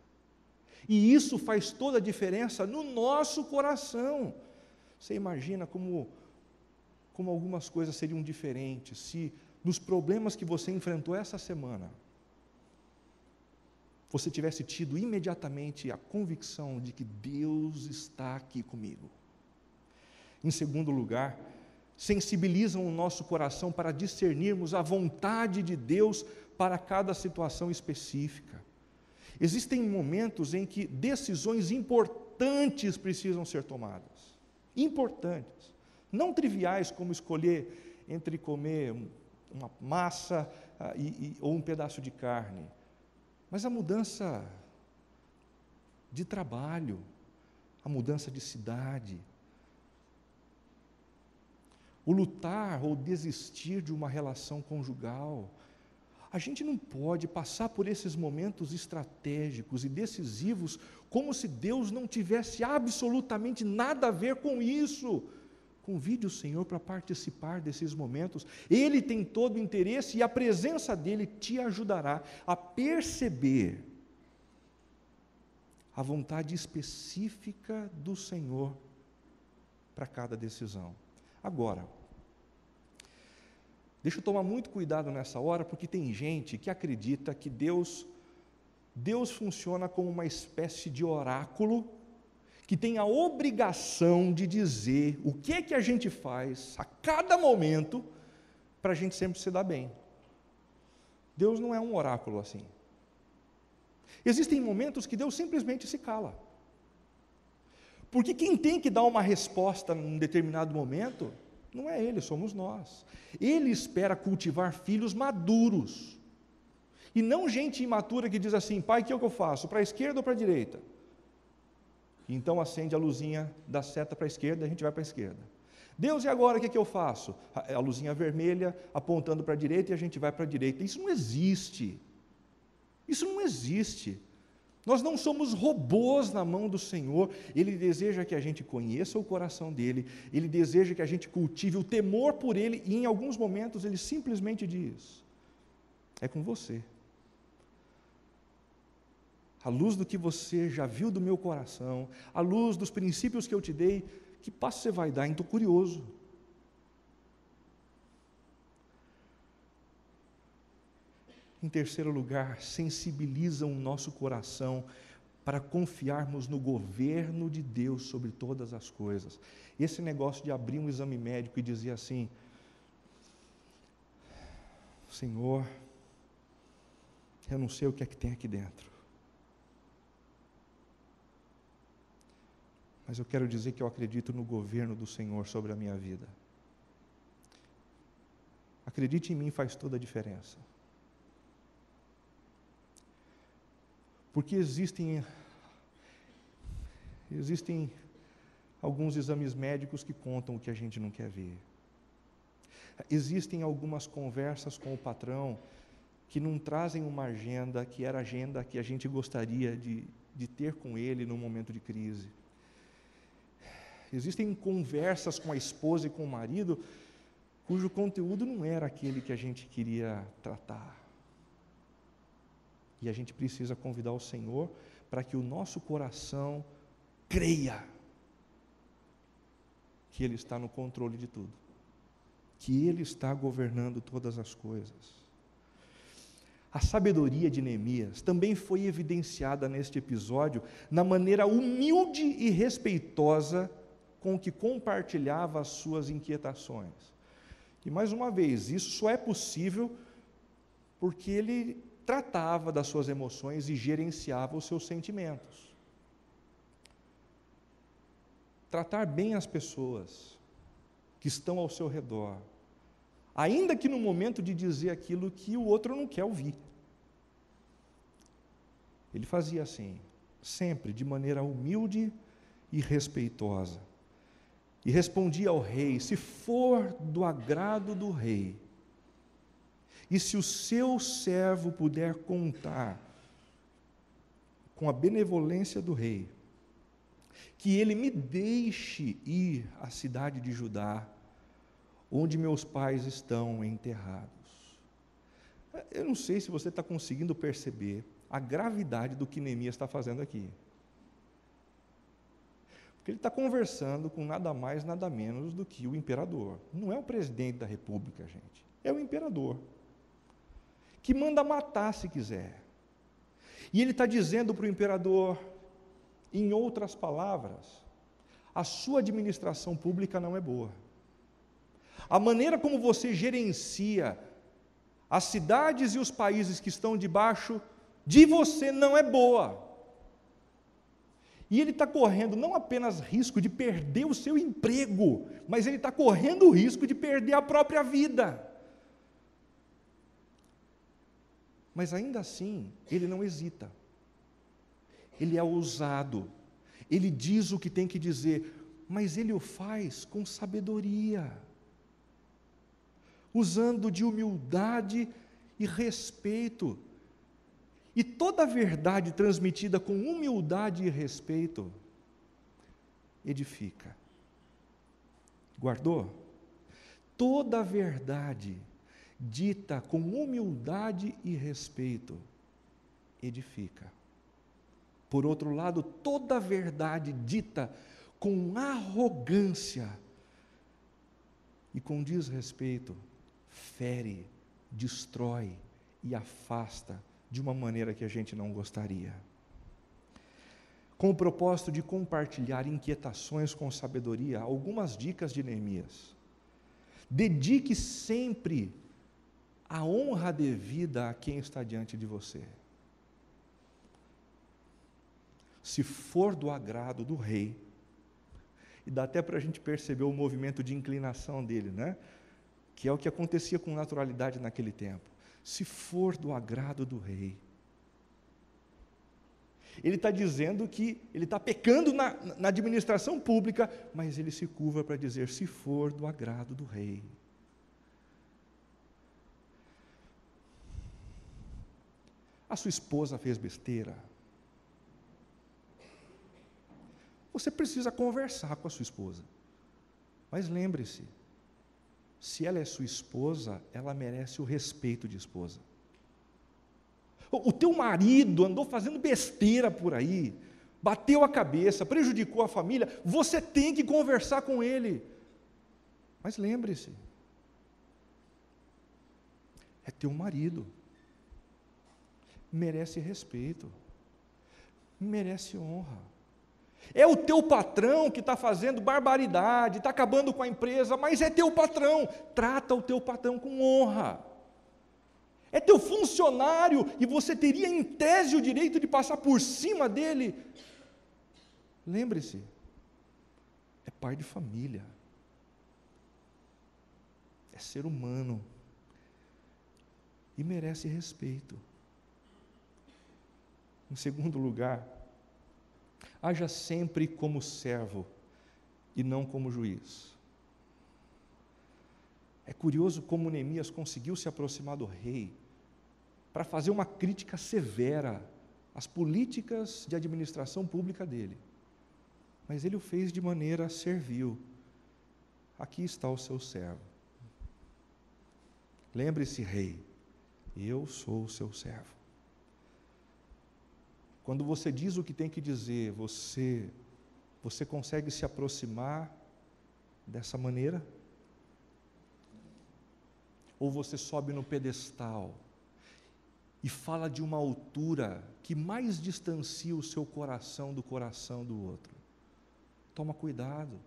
E isso faz toda a diferença no nosso coração. Você imagina como algumas coisas seriam diferentes se nos problemas que você enfrentou essa semana, você tivesse tido imediatamente a convicção de que Deus está aqui comigo. Em segundo lugar, sensibilizam o nosso coração para discernirmos a vontade de Deus para cada situação específica. Existem momentos em que decisões importantes precisam ser tomadas. Importantes. Não triviais como escolher entre comer uma massa ou um pedaço de carne. Mas a mudança de trabalho, a mudança de cidade, o lutar ou desistir de uma relação conjugal. A gente não pode passar por esses momentos estratégicos e decisivos como se Deus não tivesse absolutamente nada a ver com isso. Convide o Senhor para participar desses momentos. Ele tem todo o interesse e a presença dEle te ajudará a perceber a vontade específica do Senhor para cada decisão. Agora, deixa eu tomar muito cuidado nessa hora, porque tem gente que acredita que Deus funciona como uma espécie de oráculo, que tem a obrigação de dizer o que a gente faz a cada momento, para a gente sempre se dar bem. Deus não é um oráculo assim. Existem momentos que Deus simplesmente se cala. Porque quem tem que dar uma resposta num determinado momento, não é Ele, somos nós. Ele espera cultivar filhos maduros, e não gente imatura que diz assim: pai, o que eu faço? Para a esquerda ou para a direita? Então acende a luzinha da seta para a esquerda, a gente vai para a esquerda. Deus, e agora o que eu faço? A luzinha vermelha apontando para a direita e a gente vai para a direita. Isso não existe. Isso não existe. Nós não somos robôs na mão do Senhor. Ele deseja que a gente conheça o coração dEle, Ele deseja que a gente cultive o temor por Ele, e em alguns momentos Ele simplesmente diz: é com você. À luz do que você já viu do meu coração, à luz dos princípios que eu te dei, que passo você vai dar? Estou curioso. Em terceiro lugar, sensibilizam o nosso coração para confiarmos no governo de Deus sobre todas as coisas. Esse negócio de abrir um exame médico e dizer assim: Senhor, eu não sei o que é que tem aqui dentro, mas eu quero dizer que eu acredito no governo do Senhor sobre a minha vida. Acredite em mim, faz toda a diferença. Porque existem alguns exames médicos que contam o que a gente não quer ver. Existem algumas conversas com o patrão que não trazem uma agenda, que era a agenda que a gente gostaria de ter com ele num momento de crise. Existem conversas com a esposa e com o marido, cujo conteúdo não era aquele que a gente queria tratar. E a gente precisa convidar o Senhor para que o nosso coração creia que Ele está no controle de tudo, que Ele está governando todas as coisas. A sabedoria de Neemias também foi evidenciada neste episódio na maneira humilde e respeitosa com que compartilhava as suas inquietações. E mais uma vez, isso só é possível porque ele tratava das suas emoções e gerenciava os seus sentimentos. Tratar bem as pessoas que estão ao seu redor, ainda que no momento de dizer aquilo que o outro não quer ouvir. Ele fazia assim, sempre de maneira humilde e respeitosa. E respondi ao rei: se for do agrado do rei, e se o seu servo puder contar com a benevolência do rei, que ele me deixe ir à cidade de Judá, onde meus pais estão enterrados. Eu não sei se você está conseguindo perceber a gravidade do que Neemias está fazendo aqui. Porque ele está conversando com nada mais, nada menos do que o imperador. Não é o presidente da república, gente. É o imperador, que manda matar se quiser. E ele está dizendo para o imperador, em outras palavras, a sua administração pública não é boa. A maneira como você gerencia as cidades e os países que estão debaixo de você não é boa. E ele está correndo não apenas risco de perder o seu emprego, mas ele está correndo o risco de perder a própria vida. Mas ainda assim, ele não hesita. Ele é ousado. Ele diz o que tem que dizer, mas ele o faz com sabedoria, usando de humildade e respeito. E toda a verdade transmitida com humildade e respeito edifica. Guardou? Toda a verdade dita com humildade e respeito edifica. Por outro lado, toda a verdade dita com arrogância e com desrespeito fere, destrói e afasta de uma maneira que a gente não gostaria. Com o propósito de compartilhar inquietações com sabedoria, algumas dicas de Neemias. Dedique sempre a honra devida a quem está diante de você. Se for do agrado do rei, e dá até para a gente perceber o movimento de inclinação dele, né? Que é o que acontecia com naturalidade naquele tempo. Se for do agrado do rei. Ele está dizendo que ele está pecando na administração pública, mas ele se curva para dizer, se for do agrado do rei. A sua esposa fez besteira. Você precisa conversar com a sua esposa. Mas lembre-se, se ela é sua esposa, ela merece o respeito de esposa. O teu marido andou fazendo besteira por aí, bateu a cabeça, prejudicou a família, você tem que conversar com ele. Mas lembre-se, é teu marido, merece respeito, merece honra. É o teu patrão que está fazendo barbaridade, está acabando com a empresa, mas é teu patrão, trata o teu patrão com honra. É teu funcionário e você teria em tese o direito de passar por cima dele. Lembre-se, é pai de família, é ser humano e merece respeito. Em segundo lugar, haja sempre como servo e não como juiz. É curioso como Neemias conseguiu se aproximar do rei para fazer uma crítica severa às políticas de administração pública dele. Mas ele o fez de maneira servil. Aqui está o seu servo. Lembre-se, rei, eu sou o seu servo. Quando você diz o que tem que dizer, você consegue se aproximar dessa maneira? Ou você sobe no pedestal e fala de uma altura que mais distancia o seu coração do coração do outro? Toma cuidado,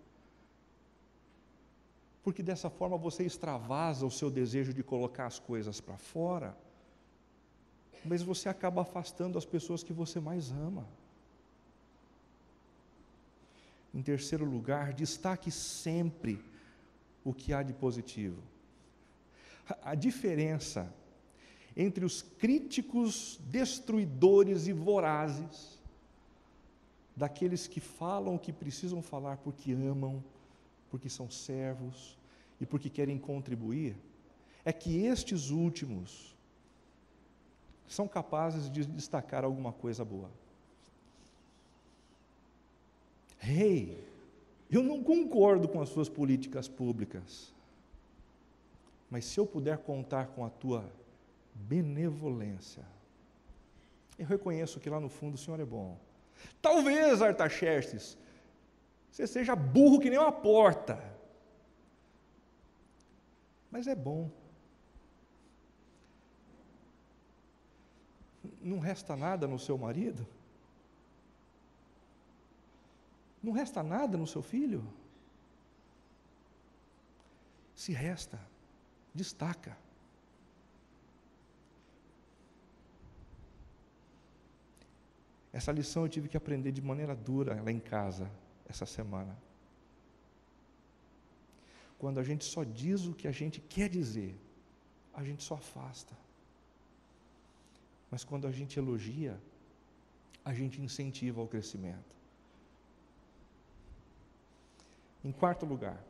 porque dessa forma você extravasa o seu desejo de colocar as coisas para fora, mas você acaba afastando as pessoas que você mais ama. Em terceiro lugar, destaque sempre o que há de positivo. A diferença entre os críticos destruidores e vorazes, daqueles que falam o que precisam falar porque amam, porque são servos e porque querem contribuir, é que estes últimos são capazes de destacar alguma coisa boa. Rei, eu não concordo com as suas políticas públicas, mas se eu puder contar com a tua benevolência, eu reconheço que lá no fundo o Senhor é bom. Talvez, Artaxerxes, você seja burro que nem uma porta, mas é bom. Não resta nada no seu marido? Não resta nada no seu filho? Se resta, destaca. Essa lição eu tive que aprender de maneira dura lá em casa, essa semana. Quando a gente só diz o que a gente quer dizer, a gente só afasta. Mas quando a gente elogia, a gente incentiva o crescimento. Em quarto lugar,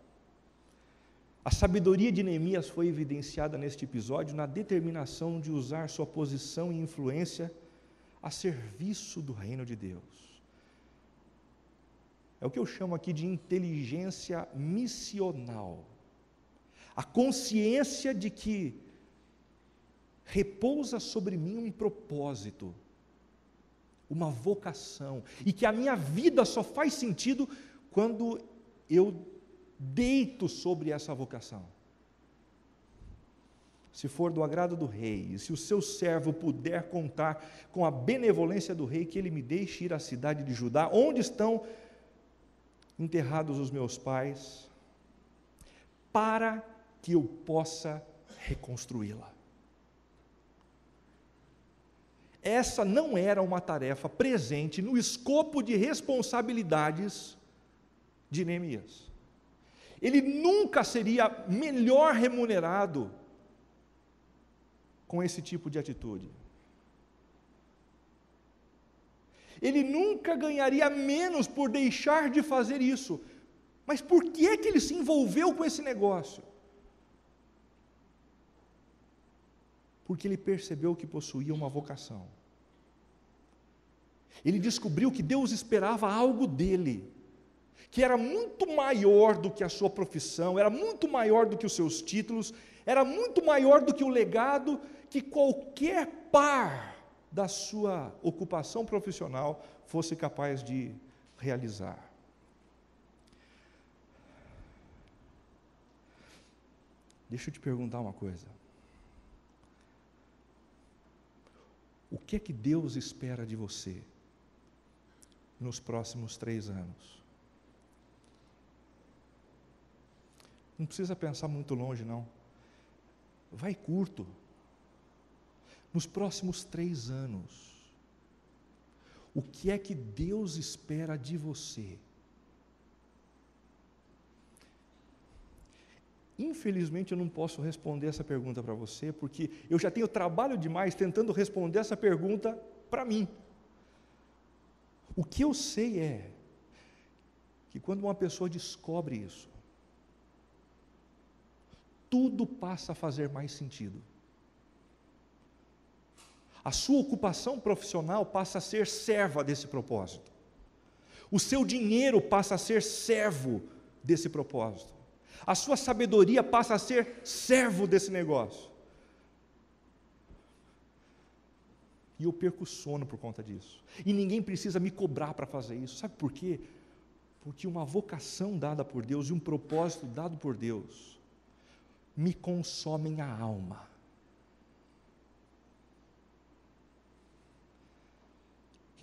a sabedoria de Neemias foi evidenciada neste episódio na determinação de usar sua posição e influência a serviço do reino de Deus. É o que eu chamo aqui de inteligência missional. A consciência de que repousa sobre mim um propósito, uma vocação, e que a minha vida só faz sentido quando eu deito sobre essa vocação. Se for do agrado do rei, e se o seu servo puder contar com a benevolência do rei, que ele me deixe ir à cidade de Judá, onde estão enterrados os meus pais, para que eu possa reconstruí-la. Essa não era uma tarefa presente no escopo de responsabilidades de Neemias. Ele nunca seria melhor remunerado com esse tipo de atitude. Ele nunca ganharia menos por deixar de fazer isso. Mas por que é que ele se envolveu com esse negócio? Porque ele percebeu que possuía uma vocação. Ele descobriu que Deus esperava algo dele, que era muito maior do que a sua profissão, era muito maior do que os seus títulos, era muito maior do que o legado que qualquer par da sua ocupação profissional fosse capaz de realizar. Deixa eu te perguntar uma coisa. O que é que Deus espera de você nos próximos 3 anos? Não precisa pensar muito longe, não. Vai curto. Nos próximos 3 anos, o que é que Deus espera de você? Infelizmente eu não posso responder essa pergunta para você, porque eu já tenho trabalho demais tentando responder essa pergunta para mim. O que eu sei é que quando uma pessoa descobre isso, tudo passa a fazer mais sentido. A sua ocupação profissional passa a ser serva desse propósito. O seu dinheiro passa a ser servo desse propósito. A sua sabedoria passa a ser servo desse negócio. E eu perco o sono por conta disso. E ninguém precisa me cobrar para fazer isso. Sabe por quê? Porque uma vocação dada por Deus e um propósito dado por Deus me consomem a alma.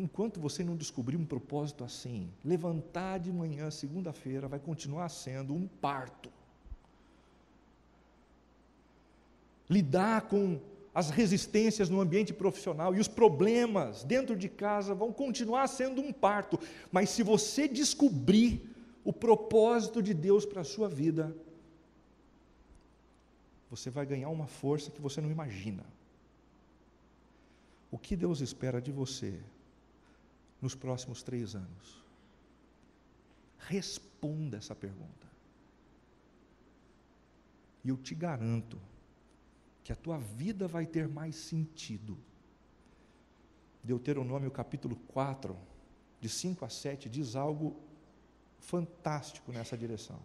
Enquanto você não descobrir um propósito assim, levantar de manhã, segunda-feira, vai continuar sendo um parto. Lidar com as resistências no ambiente profissional e os problemas dentro de casa vão continuar sendo um parto. Mas se você descobrir o propósito de Deus para a sua vida, você vai ganhar uma força que você não imagina. O que Deus espera de você nos próximos 3 anos? Responda essa pergunta. E eu te garanto que a tua vida vai ter mais sentido. Deuteronômio capítulo 4, de 5 a 7, diz algo fantástico nessa direção.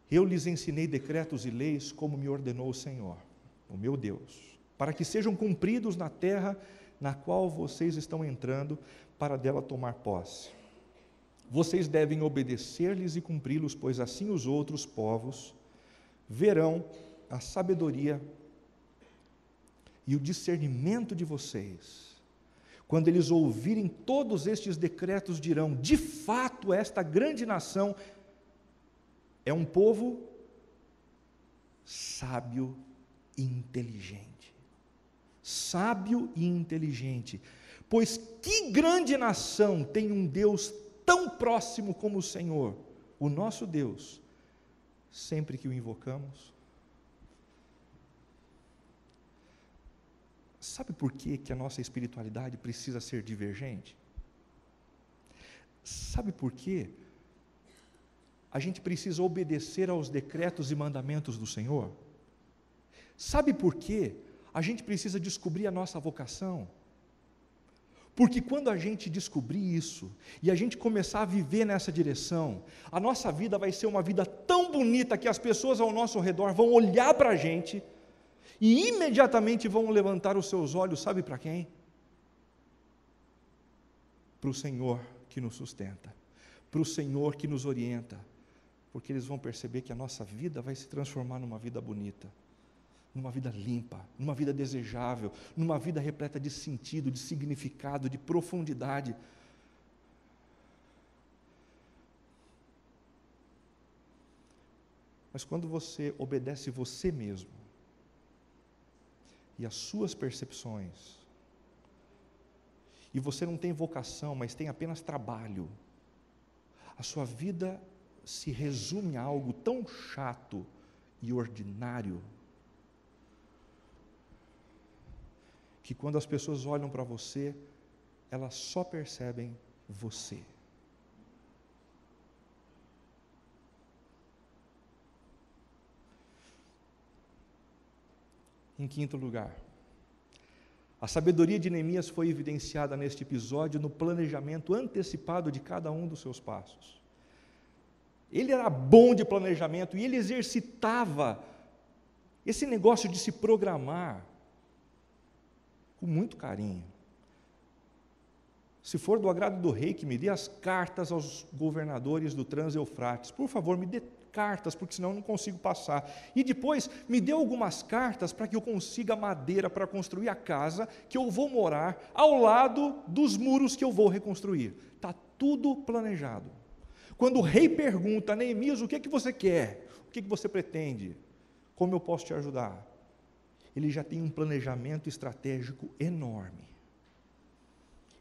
Eu lhes ensinei decretos e leis como me ordenou o Senhor, o meu Deus, para que sejam cumpridos na terra na qual vocês estão entrando, para dela tomar posse. Vocês devem obedecer-lhes e cumpri-los, pois assim os outros povos verão a sabedoria e o discernimento de vocês. Quando eles ouvirem todos estes decretos, dirão: de fato, esta grande nação é um povo sábio e inteligente. Sábio e inteligente. Pois que grande nação tem um Deus tão próximo como o Senhor, o nosso Deus, sempre que o invocamos? Sabe por que a nossa espiritualidade precisa ser divergente? Sabe por quê? A gente precisa obedecer aos decretos e mandamentos do Senhor? Sabe por quê? A gente precisa descobrir a nossa vocação? Porque quando a gente descobrir isso, e a gente começar a viver nessa direção, a nossa vida vai ser uma vida tão bonita, que as pessoas ao nosso redor vão olhar para a gente, e imediatamente vão levantar os seus olhos, sabe para quem? Para o Senhor que nos sustenta, para o Senhor que nos orienta, porque eles vão perceber que a nossa vida vai se transformar numa vida bonita, numa vida limpa, numa vida desejável, numa vida repleta de sentido, de significado, de profundidade. Mas quando você obedece você mesmo, e as suas percepções, e você não tem vocação, mas tem apenas trabalho, a sua vida se resume a algo tão chato e ordinário, que quando as pessoas olham para você, elas só percebem você. Em quinto lugar, a sabedoria de Neemias foi evidenciada neste episódio no planejamento antecipado de cada um dos seus passos. Ele era bom de planejamento e ele exercitava esse negócio de se programar com muito carinho. Se for do agrado do rei, que me dê as cartas aos governadores do Trans-Eufrates, por favor, me dê cartas, porque senão eu não consigo passar. E depois, me dê algumas cartas para que eu consiga madeira para construir a casa que eu vou morar ao lado dos muros que eu vou reconstruir. Está tudo planejado. Quando o rei pergunta: Neemias, o que é que você quer? O que é que você pretende? Como eu posso te ajudar? Ele já tem um planejamento estratégico enorme.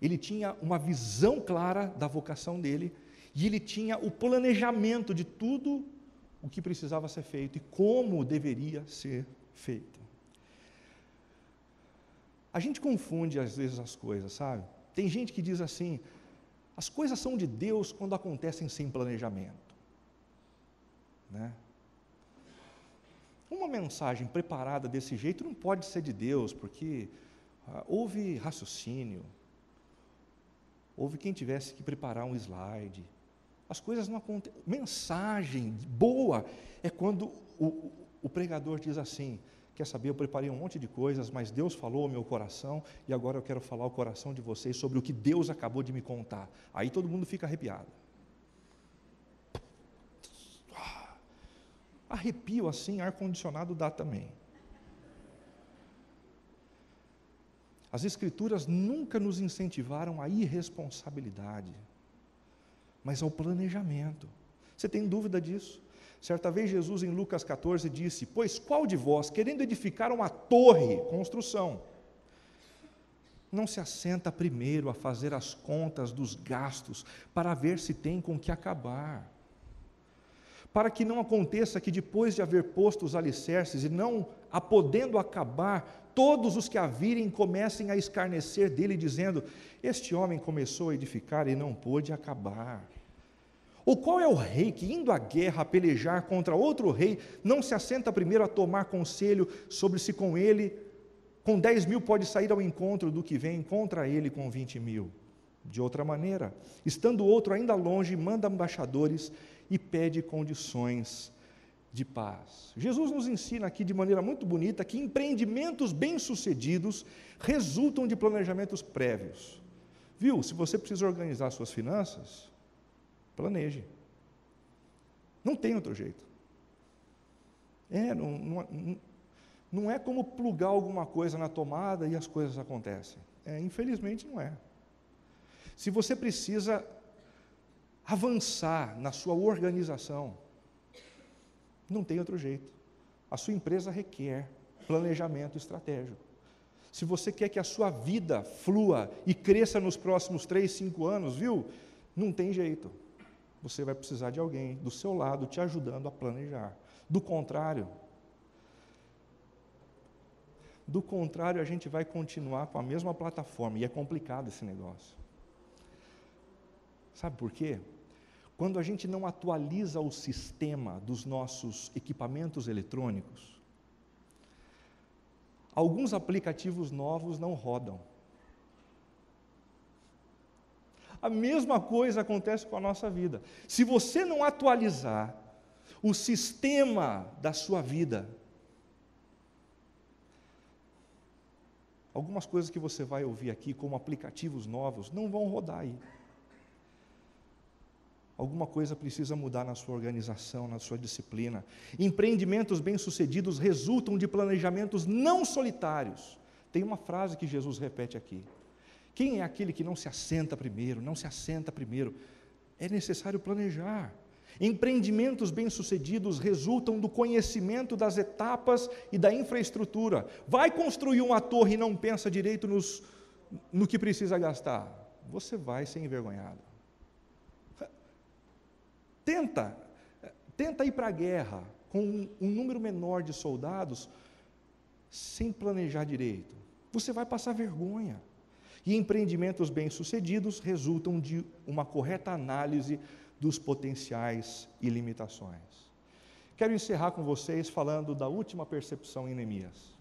Ele tinha uma visão clara da vocação dele, e ele tinha o planejamento de tudo o que precisava ser feito e como deveria ser feito. A gente confunde às vezes as coisas, sabe? Tem gente que diz assim: as coisas são de Deus quando acontecem sem planejamento, né? Uma mensagem preparada desse jeito não pode ser de Deus, porque houve raciocínio, houve quem tivesse que preparar um slide. As coisas não acontecem. Mensagem boa é quando o pregador diz assim: quer saber, eu preparei um monte de coisas, mas Deus falou ao meu coração, e agora eu quero falar ao coração de vocês sobre o que Deus acabou de me contar. Aí todo mundo fica arrepiado. Arrepio assim, ar-condicionado dá também. As Escrituras nunca nos incentivaram à irresponsabilidade, mas ao planejamento. Você tem dúvida disso? Certa vez Jesus, em Lucas 14, disse: pois qual de vós, querendo edificar uma torre, construção, não se assenta primeiro a fazer as contas dos gastos, para ver se tem com que acabar? Para que não aconteça que depois de haver posto os alicerces, e não a podendo acabar, todos os que a virem comecem a escarnecer dele, dizendo: este homem começou a edificar e não pôde acabar. Ou qual é o rei que, indo à guerra a pelejar contra outro rei, não se assenta primeiro a tomar conselho sobre se com ele, com 10.000 pode sair ao encontro do que vem contra ele com 20.000? De outra maneira, estando o outro ainda longe, manda embaixadores e pede condições de paz. Jesus nos ensina aqui de maneira muito bonita que empreendimentos bem-sucedidos resultam de planejamentos prévios. Viu? Se você precisa organizar suas finanças, planeje. Não tem outro jeito. Não é como plugar alguma coisa na tomada e as coisas acontecem. Infelizmente não é. Se você precisa avançar na sua organização, não tem outro jeito. A sua empresa requer planejamento estratégico. Se você quer que a sua vida flua e cresça nos próximos 3, 5 anos, viu? Não tem jeito. Você vai precisar de alguém do seu lado te ajudando a planejar. Do contrário, a gente vai continuar com a mesma plataforma, e é complicado esse negócio. Sabe por quê? Quando a gente não atualiza o sistema dos nossos equipamentos eletrônicos, alguns aplicativos novos não rodam. A mesma coisa acontece com a nossa vida. Se você não atualizar o sistema da sua vida, algumas coisas que você vai ouvir aqui, como aplicativos novos, não vão rodar aí. Alguma coisa precisa mudar na sua organização, na sua disciplina. Empreendimentos bem-sucedidos resultam de planejamentos não solitários. Tem uma frase que Jesus repete aqui. Quem é aquele que não se assenta primeiro? Não se assenta primeiro. É necessário planejar. Empreendimentos bem-sucedidos resultam do conhecimento das etapas e da infraestrutura. Vai construir uma torre e não pensa direito no que precisa gastar. Você vai ser envergonhado. Tenta ir para a guerra com um número menor de soldados sem planejar direito. Você vai passar vergonha. E empreendimentos bem-sucedidos resultam de uma correta análise dos potenciais e limitações. Quero encerrar com vocês falando da última percepção em Neemias.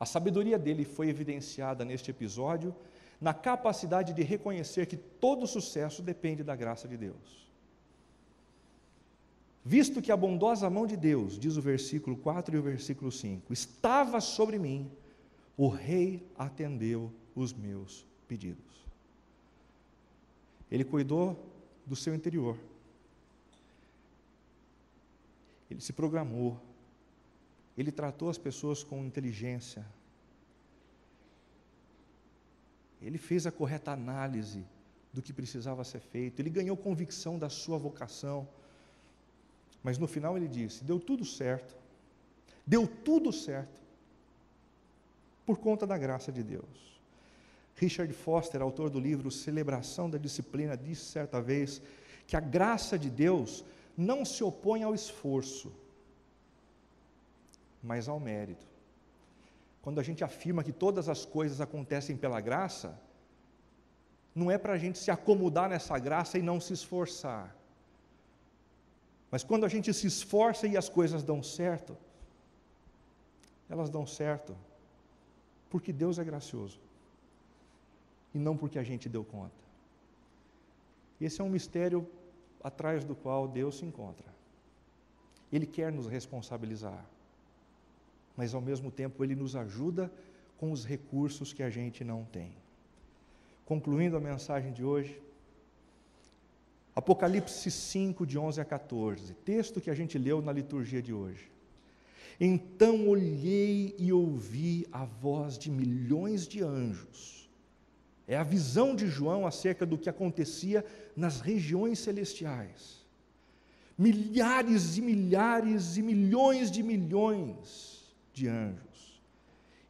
A sabedoria dele foi evidenciada neste episódio na capacidade de reconhecer que todo sucesso depende da graça de Deus. Visto que a bondosa mão de Deus, diz o versículo 4 e o versículo 5, estava sobre mim, o rei atendeu os meus pedidos. Ele cuidou do seu interior. Ele se programou. Ele tratou as pessoas com inteligência. Ele fez a correta análise do que precisava ser feito. Ele ganhou convicção da sua vocação. Mas no final ele disse, deu tudo certo, por conta da graça de Deus. Richard Foster, autor do livro Celebração da Disciplina, disse certa vez que a graça de Deus não se opõe ao esforço, mas ao mérito. Quando a gente afirma que todas as coisas acontecem pela graça, não é para a gente se acomodar nessa graça e não se esforçar. Mas quando a gente se esforça e as coisas dão certo, elas dão certo porque Deus é gracioso e não porque a gente deu conta. Esse é um mistério atrás do qual Deus se encontra. Ele quer nos responsabilizar, mas ao mesmo tempo Ele nos ajuda com os recursos que a gente não tem. Concluindo a mensagem de hoje, Apocalipse 5, de 11 a 14, texto que a gente leu na liturgia de hoje. Então olhei e ouvi a voz de milhões de anjos. É a visão de João acerca do que acontecia nas regiões celestiais. Milhares e milhares e milhões de anjos.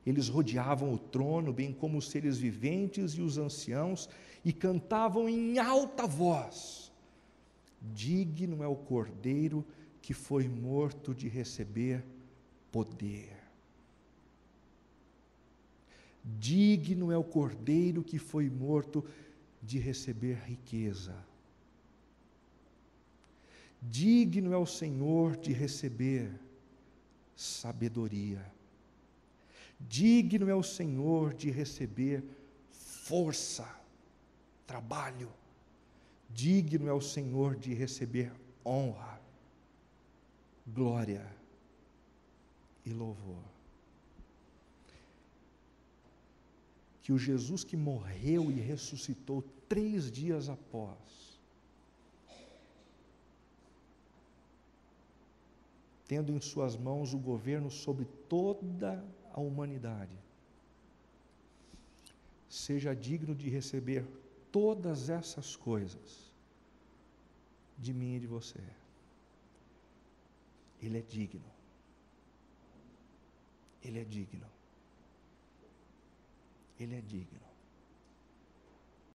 Eles rodeavam o trono, bem como os seres viventes e os anciãos, e cantavam em alta voz: digno é o Cordeiro que foi morto de receber poder. Digno é o Cordeiro que foi morto de receber riqueza, Digno é o Senhor de receber sabedoria. Digno é o Senhor de receber força, trabalho. Digno é o Senhor de receber honra, glória e louvor. Que o Jesus que morreu e ressuscitou 3 dias após, tendo em suas mãos o governo sobre toda a humanidade, seja digno de receber todas essas coisas de mim e de você. Ele é digno. Ele é digno. Ele é digno.